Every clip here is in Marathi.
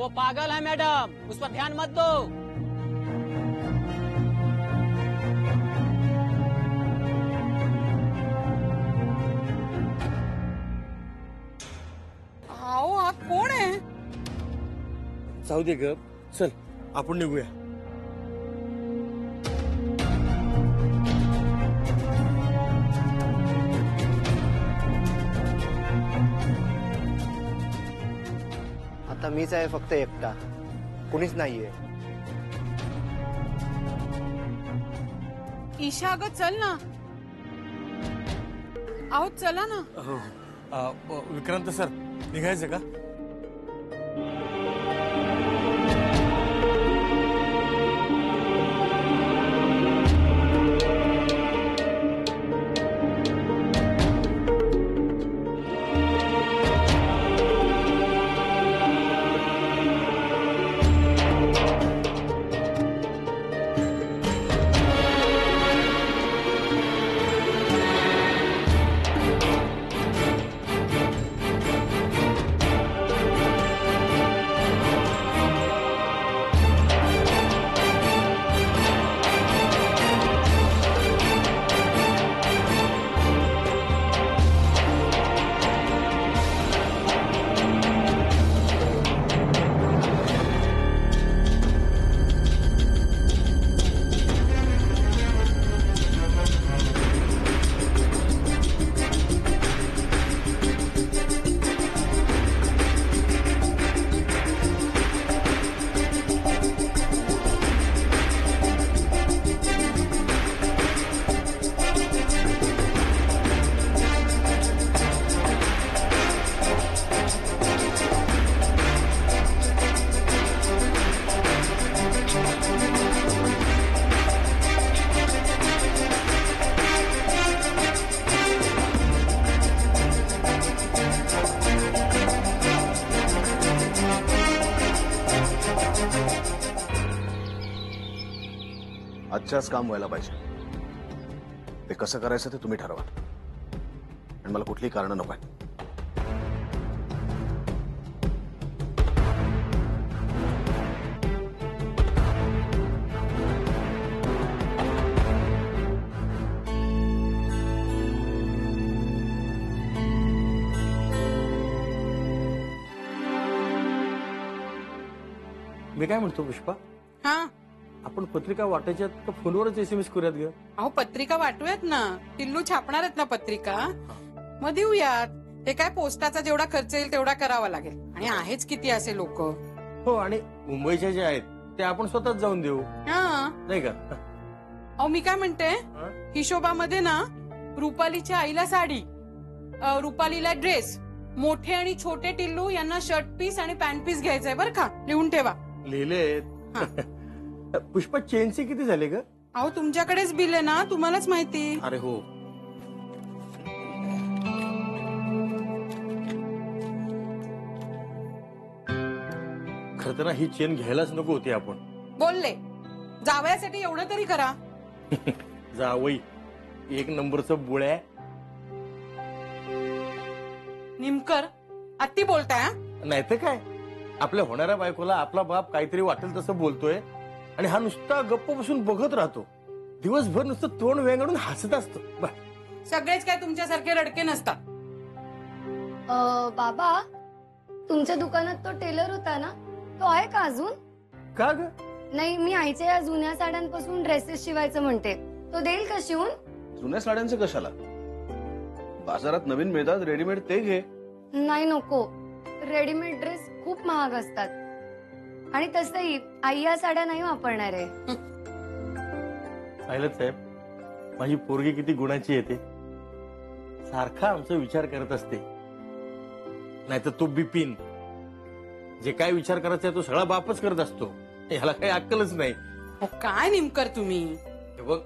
वो पागल है मैडम, उस पर ध्यान मत दो। आओ, हा कोण आहे? जाऊ दे ग, चल आपण निघूया. आता मीच आहे फक्त एकटा, कुणीच नाहीये. ईशा अगं चल ना. आहो चला ना. विक्रांत सर निघायचं का? आजच्याच काम व्हायला पाहिजे. ते कसं करायचं ते तुम्ही ठरवा, आणि मला कुठलीही कारण नको. मी काय म्हणतो पुष्पा, हा आपण पत्रिका वाटायच्यात का फोनवरच SMS करूयात ग? अहो पत्रिका वाटूयात ना. टिल्लू छापणार आहेत ना पत्रिका, मग देऊयात. ते काय पोस्टाचा जेवढा खर्च येईल तेवढा करावा लागेल, आणि आहेच किती असे लोक. हो, आणि मुंबईच्या जे आहेत ते आपण स्वतःच जाऊन देऊ, हा नाही का? अहो मी काय म्हणते, हिशोबामध्ये ना रुपालीच्या आईला साडी, रुपालीला ड्रेस, मोठे आणि छोटे टिल्लू यांना शर्ट पीस आणि पॅन्ट पीस घ्यायचंय बरं का. लिहून ठेवा. लिहिले. पुष्पा चेनचे किती झाले ग? अहो तुमच्याकडेच बिल आहे ना, तुम्हालाच माहिती. अरे हो, खरं तर ही चेन घ्यायलाच नको होती आपण. बोलले, जावयासाठी एवढं तरी करा. जावई एक नंबरचं बुळ्या. निमकर अति बोलताय. नाही तर काय, आपल्या होणाऱ्या बायकोला आपला बाप काहीतरी वाटेल तसं बोलतोय, आणि हा नुसता गप्प बसून बघत राहतो. दिवसभर नुसतं तोंड वेंगाळून हसत असतो. सगळेच काय तुमच्यासारखे रडके नसतात. बाबा, तुमच्या दुकानात तो टेलर होता ना, तो आहे का अजून? का ग? नाही, मी आईच्या या जुन्या साड्यांपासून ड्रेसेस शिवायचं म्हणते. तो देईल का शिवून? जुन्या साड्यांचे कशाला? बाजारात नवीन मिळतात रेडीमेड, ते घे. नाही नको, रेडीमेड ड्रेस खूप महाग असतात, आणि तसंही आई या साड्या नाही वापरणार आहे. पाहिलं साहेब, माझी पोरगी किती गुणाची येते. सारखा आमचा विचार करत असते. नाहीतर तो बिपिन, जे काय विचार करायचा आहे तो सगळा बापच करत असतो. ह्याला काही अक्कलच नाही. काय निमकर तुम्ही. हे बघ,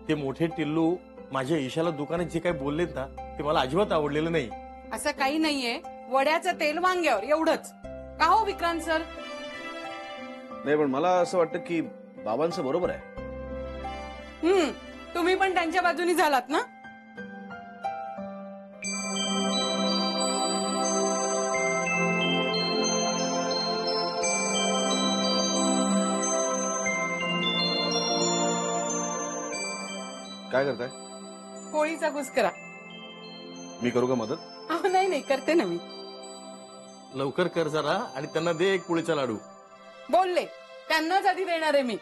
ते मोठे टिल्लू माझ्या ईशाला दुकानात जे काही बोललेत ना, ते मला अजिबात आवडलेलं नाही. असं काही नाहीये, वड्याचं तेल वांग्यावर एवढंच. का हो विक्रांत सर? नाही, पण मला असं वाटतं की बाबांचं बरोबर आहे. तुम्ही पण त्यांच्या बाजूनी झालात ना. काय करताय? पोळीचा कुस्करा. मी करू का मदत? अहो नाही नाही, करते ना मी. लवकर कर जरा आणि त्यांना दे एक पोळीचा लाडू. बोलले त्यांनाच आधी देणार आहे मी.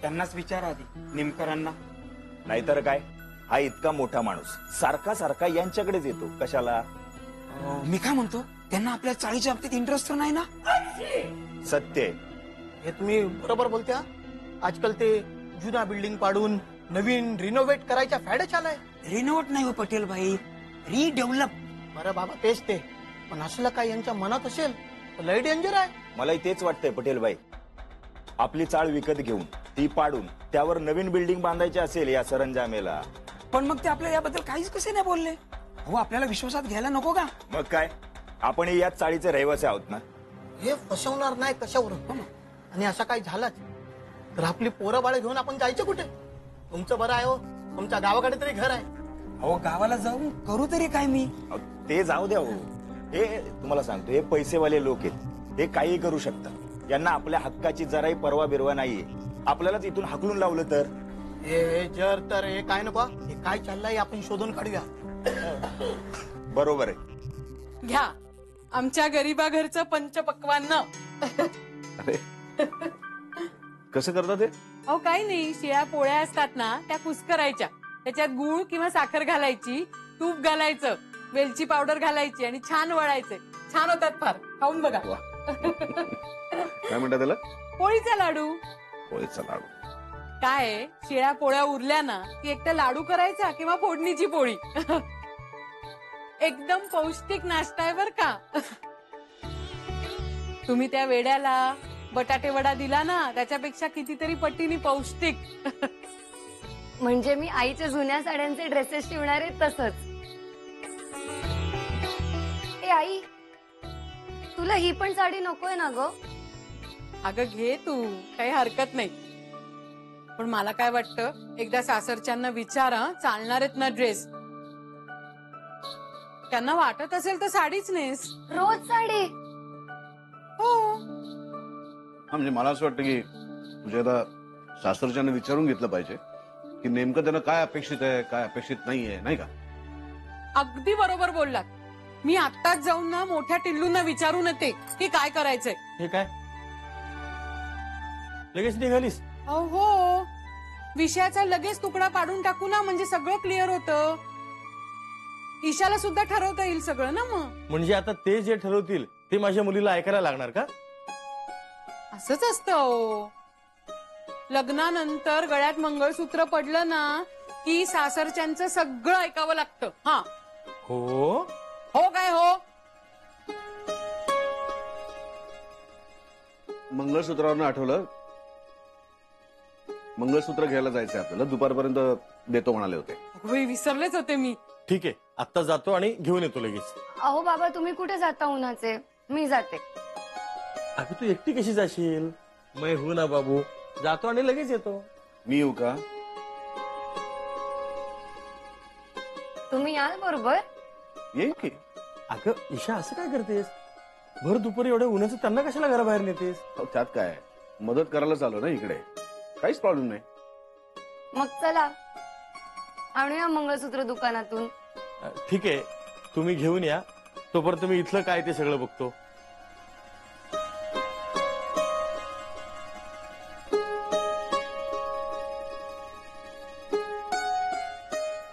त्यांनाच विचारा आधी निमकरांना. नाहीतर काय, हा इतका मोठा माणूस सारखा सारखा यांच्याकडेच येतो कशाला? मी काय म्हणतो, त्यांना आपल्या चाळीच्या बाबतीत इंटरेस्ट तर नाही ना? सत्य आहे. हे तुम्ही बरोबर बोलत्या. आजकाल ते जुना बिल्डिंग पाडून नवीन रिनोव्हेट करायच्या फॅडच आलाय. रिनोव्हेट नाही हो पटेल भाई, रिडेव्हलप. बरं बाबा तेच ते, पण असलं काय यांच्या मनात असेल तर लय डेंजर आहे. मलाही तेच वाटतंय पटेल भाई. आपली चाळ विकत घेऊन ती पाडून त्यावर नवीन बिल्डिंग बांधायची असेल या सरंजामेला, पण मग ते आपल्याला याबद्दल काहीच कसे नाही बोलले. हो आपल्याला विश्वासात घ्यायला नको का? मग काय, आपण याच चाळीचे रहिवासी आहोत ना. हे फसवणार नाही कशावर. आणि असं काही झालंच तर आपली पोरं बाळ घेऊन आपण जायचं कुठे? तुमचं बरं आहे हो, तुमच्या गावाकडे तरी घर आहे. अहो गावाला जाऊन करू तरी काय मी? अहो, ते जाऊ द्या हो. हे तुम्हाला सांगतो, हे पैसेवाले लोक आहेत, हे काही करू शकतात. यांना आपल्या हक्काची जराही पर्वा बिरवा नाहीये. आपल्यालाच इथून हाकलून लावलं तर? हे जर तर हे काय नको, हे काय चाललंय आपण शोधून काढूया. बरोबर आहे. घ्या आमच्या गरीबा घरचं पंचपक्वान्न. अरे कसं करतात ते? अहो काही नाही, शिळ्या पोळ्या असतात ना त्या कुस्करायच्या, त्याच्यात गूळ किंवा साखर घालायची, तूप घालायचं, वेलची पावडर घालायची आणि छान वळायचे. छान होतात फार, खाऊन बघा. काय म्हणतात त्याला? पोळीचा लाडू. पोळीचा लाडू. काय आहे, शिळ्या पोळ्या उरल्या ना की एकटा लाडू करायचा किंवा फोडणीची पोळी. एकदम पौष्टिक नाश्ता आहे बर का. तुम्ही त्या वेड्याला बटाटे वडा दिला ना, त्याच्यापेक्षा कितीतरी पटीने पौष्टिक. म्हणजे मी आईच्या जुन्या साड्यांचे ड्रेसेस शिवणार आहे तसंच. ए आई, तुला ही पण साडी नकोय ना ग? अगं घे तू, काही हरकत नाही. पण मला काय वाटतं, एकदा सासरच्यांना विचारा, चालणार आहेत ना ड्रेस. त्यांना वाटत असेल तर साडीच नेस. रोज साडी? हो. हा म्हणजे मला असं वाटतं की तुझ्या आता सासरच्यांना विचारून घेतलं पाहिजे की नेमकं त्यांना काय अपेक्षित आहे, काय अपेक्षित नाहीये, नाही का? अगदी बरोबर बोललात. मी आत्ताच जाऊन ना मोठ्या टिल्लूंना विचारून येते की काय करायचंय. हे काय लगेच निघालीस? हो, विषयाचा लगेच तुकडा पाडून टाकू ना, म्हणजे सगळं क्लिअर होतं. ईशाला सुद्धा ठरवता येईल सगळं ना मग. म्हणजे आता ते जे ठरवतील ते माझ्या मुलीला ऐकायला लागणार का? असंच असतं. लग्नानंतर गळ्यात मंगळसूत्र पडलं ना की सासरच्यांचं सगळं ऐकावं लागतं. हा हो. हो काय हो. मंगळसूत्रावरनं आठवलं, मंगळसूत्र घ्यायला जायचंय आपल्याला. दुपारपर्यंत देतो म्हणाले होते. अगं, विसरलेच होते मी. ठीक आहे, आत्ता जातो आणि घेऊन येतो लगेच. अहो बाबा, तुम्ही कुठे जाता उन्हाचे? मी जाते. अगं तू एकटी कशी जाशील? मैं हूं ना बाबू. जातो आणि लगेच येतो. मी येऊ का? तुम्ही याल बरोबर? येईल की. अगं ईशा, असं काय करतेस? भर दुपारी एवढ्या उन्हाचं त्यांना कशाला घराबाहेर नेतेस? अहो, त्यात काय, मदत करायला चालू ना इकडे, काहीच प्रॉब्लेम नाही. मग चला आणूया मंगळसूत्र दुकानातून. ठीक आहे, तुम्ही घेऊन या. तोपर्यंत मी इथलं काय ते सगळं बघतो.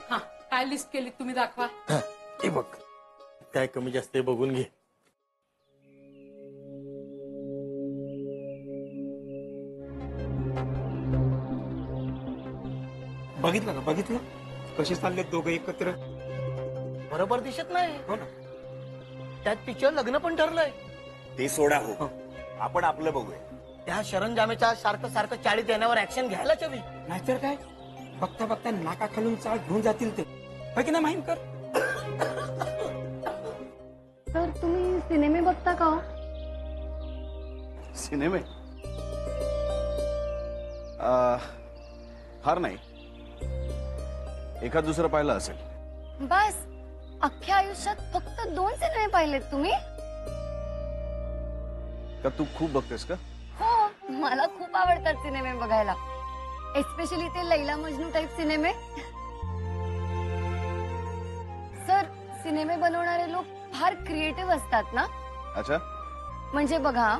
हा, काय लिस्ट केली तुम्ही दाखवा. हे बघ, काय कमी जास्त आहे बघून घे. बघितलं का, बघितलं कसे चालले दोघं एकत्र. बरोबर दिसत नाही. हो ना. त्यात तिचं लग्न पण ठरलंय. ते सोडा हो, आपण आपलं बघूया. त्या शरणजामेच्या सारखं सारखं चाळीत येण्यावर ऍक्शन घ्यायलाच हवी. नाहीतर काय, बघता बघता नाका खालून चाळ घेऊन जातील ते. हो की नाही माहीम कर. तर तुम्ही सिनेमे बघता का हो? सिनेमे फार नाही, एखाद दुसरं पाहिलं असेल. बस अख्ख्या आयुष्यात फक्त 2 सिनेमे पाहिलेत तुम्ही? का तू खूप बघतेस का? हो, मला खूप आवडतात सिनेमे बघायला. एस्पेशली ते लैला मजनू टाईप सिनेमे. सर, सिनेमे बनवणारे लोक फार क्रिएटिव्ह असतात ना. अच्छा, म्हणजे बघा,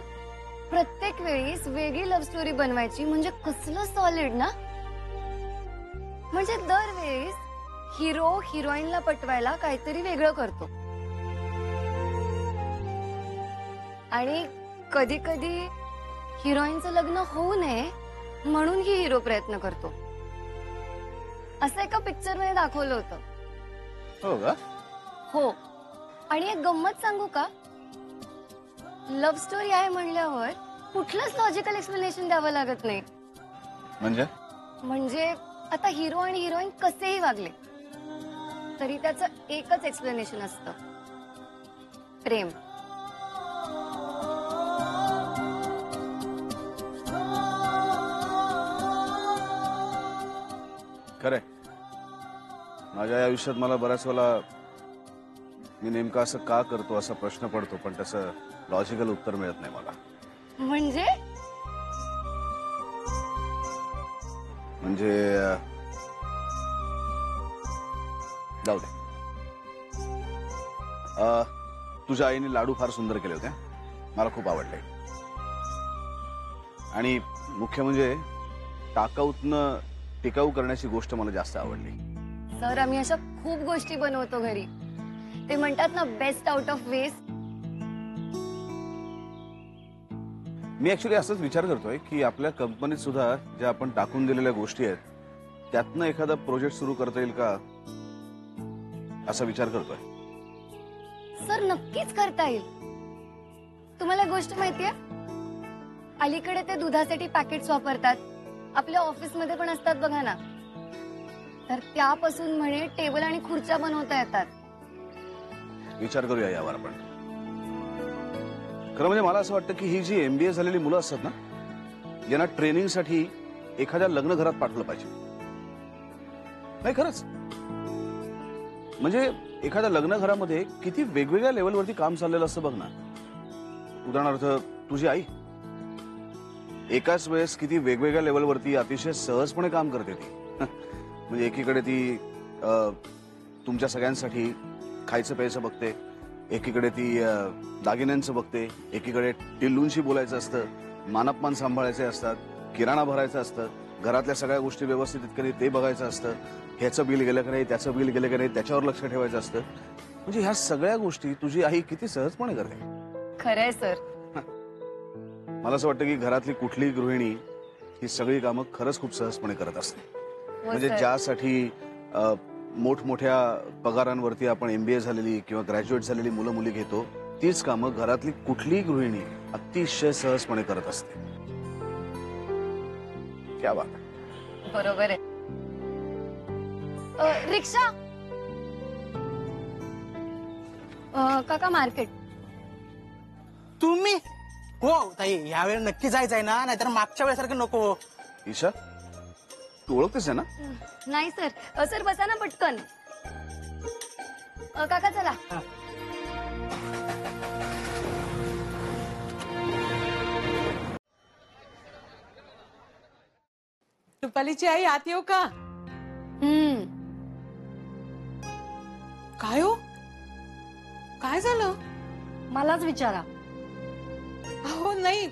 प्रत्येक वेळीस वेगळी लव्ह स्टोरी बनवायची म्हणजे कसलं सॉलिड ना. म्हणजे दरवेळेस हिरो हिरोईनला पटवायला काहीतरी वेगळं करतो. आणि कधी कधी हिरोईनचं लग्न होऊ नये म्हणूनही हिरो प्रयत्न करतो. असं एका पिक्चर मध्ये दाखवलं होतं. हो का? हो. आणि एक गंमत सांगू का, लव्ह स्टोरी आहे म्हणल्यावर कुठलंच लॉजिकल एक्सप्लेनेशन द्यावं लागत नाही. म्हणजे आता हिरो आणि हिरोईन कसेही वागले तरी त्याचं एकच एक्सप्लेनेशन असतं, प्रेम. खरंय, माझ्या या आयुष्यात मला बऱ्याच वेळेला मी नेमकं असं का करतो असा प्रश्न पडतो, पण त्याचं लॉजिकल उत्तर मिळत नाही मला. म्हणजे जाऊ दे. तुझ्या आईने लाडू फार सुंदर केले होते, मला खूप आवडले. आणि मुख्य म्हणजे टाकाऊतनं टिकाऊ करण्याची गोष्ट मला जास्त आवडली. सर, आम्ही अशा खूप गोष्टी बनवतो घरी. ते म्हणतात ना, बेस्ट आउट ऑफ वेस्ट. मी ऍक्च्युली असंच विचार करतोय की आपल्या कंपनीत सुद्धा ज्या आपण टाकून दिलेल्या गोष्टी आहेत त्यातनं एखादा प्रोजेक्ट सुरू करता येईल का असा विचार करतोय. सर, नक्कीच करता येईल. तुम्हाला गोष्ट माहितीये, अलीकडे ते दुधासाठी पॅकेट्स वापरतात, आपल्या ऑफिसमध्ये पण असतात बघा ना. तर त्यापासून म्हणे टेबल आणि खुर्च्या बनवता येतात. विचार करूया यावर आपण. खरं म्हणजे मला असं वाटतं की ही जी MBA झालेली मुलं असतात ना, यांना ट्रेनिंगसाठी एखाद्या लग्न घरात पाठवलं पाहिजे. नाही, खरंच. म्हणजे एखाद्या लग्न घरामध्ये किती वेगवेगळ्या लेवलवरती काम चाललेलं असतं बघ ना. उदाहरणार्थ तुझी आई एकाच वेळेस किती वेगवेगळ्या लेवलवरती अतिशय सहजपणे काम करते ती. म्हणजे एकीकडे ती तुमच्या सगळ्यांसाठी खायचं प्यायचं बघते, एकीकडे ती दागिन्यांचं बघते, एकीकडे टिल्लूंशी बोलायचं असतं, मानापमान सांभाळायचे असतात, किराणा भरायचं असतं, घरातल्या सगळ्या गोष्टी व्यवस्थित इतकं ते बघायचं असतं, ह्याचं बिल गेलं का नाही, त्याचं बिल गेलं का नाही, त्याच्यावर लक्ष ठेवायचं असतं. म्हणजे ह्या सगळ्या गोष्टी तुझी आई किती सहजपणे करते. खरंय सर. मला असं वाटतं की घरातली कुठलीही गृहिणी ही सगळी कामं खरंच खूप सहजपणे करत असते. म्हणजे ज्यासाठी मोठमोठ्या पगारांवरती आपण MBA झालेली किंवा ग्रॅज्युएट झालेली मुलं मुली घेतो, तीच कामं घरातली कुठलीही गृहिणी अतिशय सहजपणे करत असते. क्या बात. बरोबर आहे. रिक्षा. काका, मार्केट. तुम्ही हो ताई, यावेळी नक्की जायचंय ना, नाहीतर मागच्या वेळेसारखं नको. ईशा, तू ओळखतेस ना? नाही सर. सर, बसा ना पटकन. काका, चला. रुपालीची आई आत येऊ का? काय हो, काय झालं? मलाच विचारा. अहो नाही,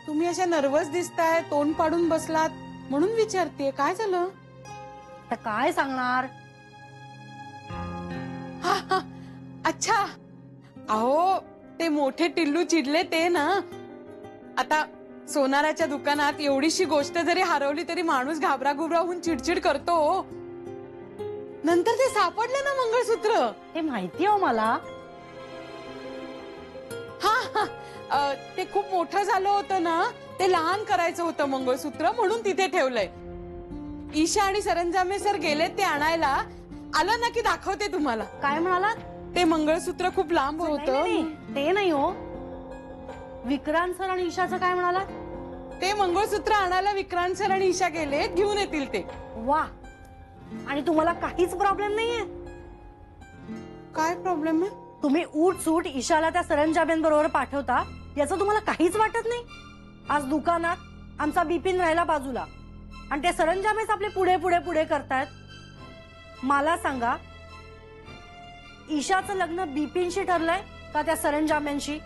तुम्ही अशा नर्वस दिसताय, तोंड पाडून बसलात म्हणून विचारते, काय झालं? तर काय सांगणार? अच्छा, अहो ते मोठे टिल्लू चिडले ते ना. आता सोनाराच्या दुकानात एवढीशी गोष्ट जरी हरवली तरी माणूस घाबरा घुबरा होऊन चिडचिड करतो. नंतर ते सापडलं ना मंगळसूत्र. ते माहिती हो मला. ते खूप मोठं झालं होतं ना, ते लहान करायचं होतं मंगळसूत्र, म्हणून तिथे ठेवलंय. ईशा आणि सरंजामे सर गेले ते आणायला. आलं ना की दाखवते तुम्हाला. काय म्हणाला? ते मंगळसूत्र खूप लांब होतं. ते नाही हो. विक्रांत सर आणि ईशाचं काय म्हणाला? ते मंगळसूत्र आणायला विक्रांत सर आणि ईशा गेले, घेऊन येतील ते. वा. आणि तुम्हाला काहीच प्रॉब्लेम नाहीये? काय प्रॉब्लेम आहे? तुम्ही ऊट सूट ईशाला त्या सरंजाम्यांबरोबर पाठवता, याचं तुम्हाला काहीच वाटत नाही? आज दुकानात आमचा बिपिन राहिला बाजूला, आणि ते सरंजामेच आपले पुढे पुढे पुढे करतायत. मला सांगा, ईशाचं लग्न बिपिनशी ठरलंय का त्या सरंजाम्यांशी?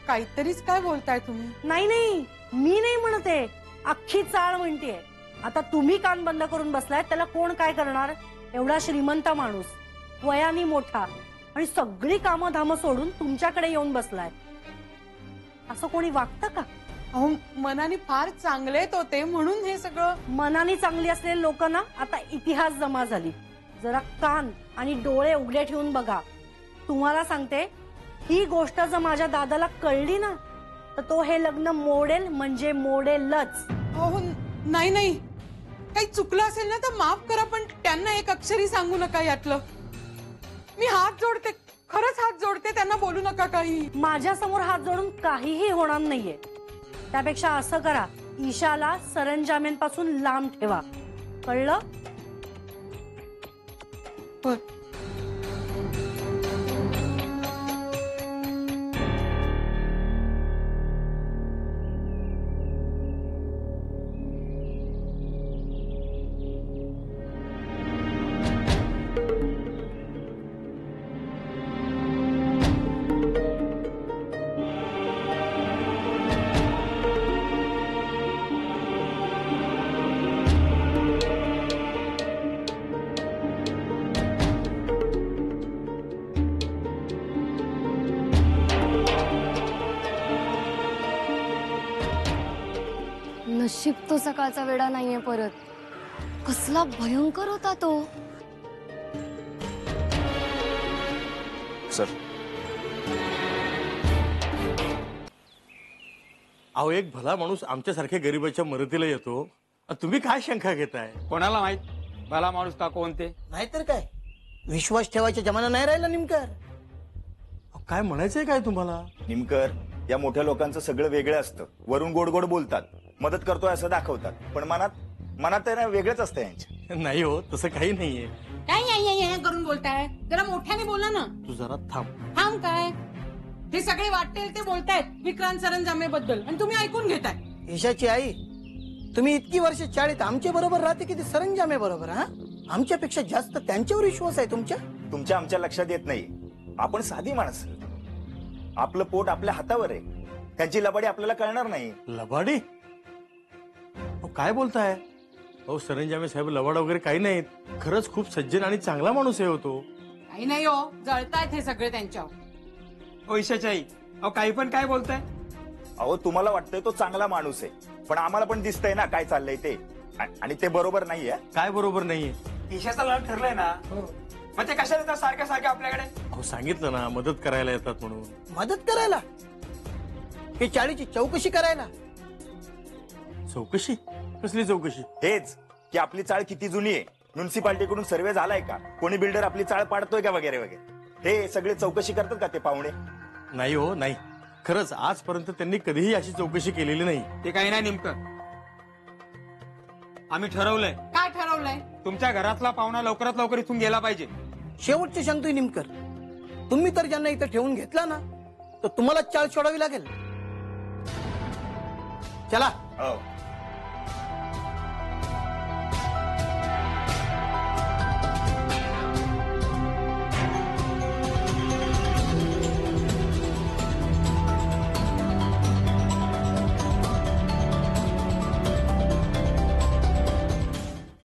काहीतरीच काय बोलताय तुम्ही? नाही नाही, मी नाही म्हणते, अख्खी चाळ म्हणतेय. आता तुम्ही कान बंद करून बसलाय, त्याला कोण काय करणार? एवढा श्रीमंत माणूस, वयाने मोठा, आणि सगळी कामं धामं सोडून तुमच्याकडे येऊन बसलाय. असं कोणी वागतं का? अहो, मनाने फार चांगलेत होते म्हणून हे सगळं. मनाने चांगली असलेले लोक ना आता इतिहास जमा झाली. जरा कान आणि डोळे उघडे ठेवून बघा. तुम्हाला सांगते, ही गोष्ट जर माझ्या दादाला कळली ना, तर तो हे लग्न मोडेल म्हणजे मोडेलच. अहो नाही नाही, काही चुकलं असेल ना तर माफ करा, पण त्यांना एक अक्षरी सांगू नका यातलं. मी हात जोडते, खरंच हात जोडते, त्यांना बोलू नका काही. माझ्या समोर हात जोडून काहीही होणार नाहीये. त्यापेक्षा असं करा, ईशाला सरंजाम्यांपासून लांब ठेवा. कळलं? बर. नशीब तो सकाळचा वेडा नाहीये परत. कसला भयंकर होता तो. सर, अहो, एक भला माणूस आमच्यासारख्या गरिबाच्या मदतीला येतो, तुम्ही काय शंका घेताय? कोणाला माहित भला माणूस का कोणते? नाहीतर काय, विश्वास ठेवायचा जमाना नाही राहिला निमकर. काय म्हणायचंय काय तुम्हाला? निमकर, या मोठ्या लोकांचं सगळं वेगळं असतं. वरून गोड गोड बोलतात, मदत करतोय असं दाखवतात, पण मनात आहे ना वेगळंच असतं यांच्या. नाही हो, तसं काही नाहीये. काय करून बोलताय? जरा मोठ्याने बोला ना. तू जरा थांब. थांब काय? हे सगळे वाटेल ते बोलतायत विक्रांत सरंजामे बद्दल, आणि तुम्ही ऐकून घेताय. ईशाची आई, तुम्ही इतकी वर्ष चाळीत आमच्या बरोबर राहते की ते सरंजामे बरोबर? हा, आमच्यापेक्षा जास्त त्यांच्यावर विश्वास आहे तुमच्या आमच्या लक्षात येत नाही. आपण साधी माणसं, आपलं पोट आपल्या हातावर आहे. त्यांची लबाडी आपल्याला कळणार नाही. लबाडी? काय बोलताय? अहो, सरंजामे साहेब लबाड वगैरे काही नाहीत. खरंच खूप सज्जन आणि चांगला माणूस आहे होतो. काही नाही हो, जळतायत हे सगळे त्यांच्यावर. पैशाची आई, अहो काही पण काय बोलताय? अहो, तुम्हाला वाटतंय तो चांगला माणूस आहे, पण आम्हाला पण दिसतंय ना काय चाललंय ते, आणि ते बरोबर नाहीये. काय बरोबर नाहीये? ईशाचं लग्न ठरलंय ना, मग ते कशाला येतात सारख्या सारख्या आपल्याकडे? अहो, सांगितलं ना मदत करायला येतात म्हणून. मदत करायला? हे चाळीची चौकशी करायला? चौकशी? कसली चौकशी? हेच की आपली चाळ किती जुनी आहे, म्युन्सिपाल्टीकडून सर्वे झालाय का, कोणी बिल्डर आपली चाळ पाडतोय का, वगैरे वगैरे. हे सगळे चौकशी करतात का ते पाहुणे? नाही हो, नाही. खरंच आजपर्यंत त्यांनी कधीही अशी चौकशी केलेली नाही. ते काही नाही नेमकं. आम्ही ठरवलंय. काय ठरवलंय? तुमच्या घरातला पाहुणा लवकरात लवकर इथून गेला पाहिजे. शेवटचे सांगतोय निमकर, तुम्ही तर ज्यांना इथं ठेवून घेतला ना, तर तुम्हाला चाळ सोडावी लागेल. चला. हो.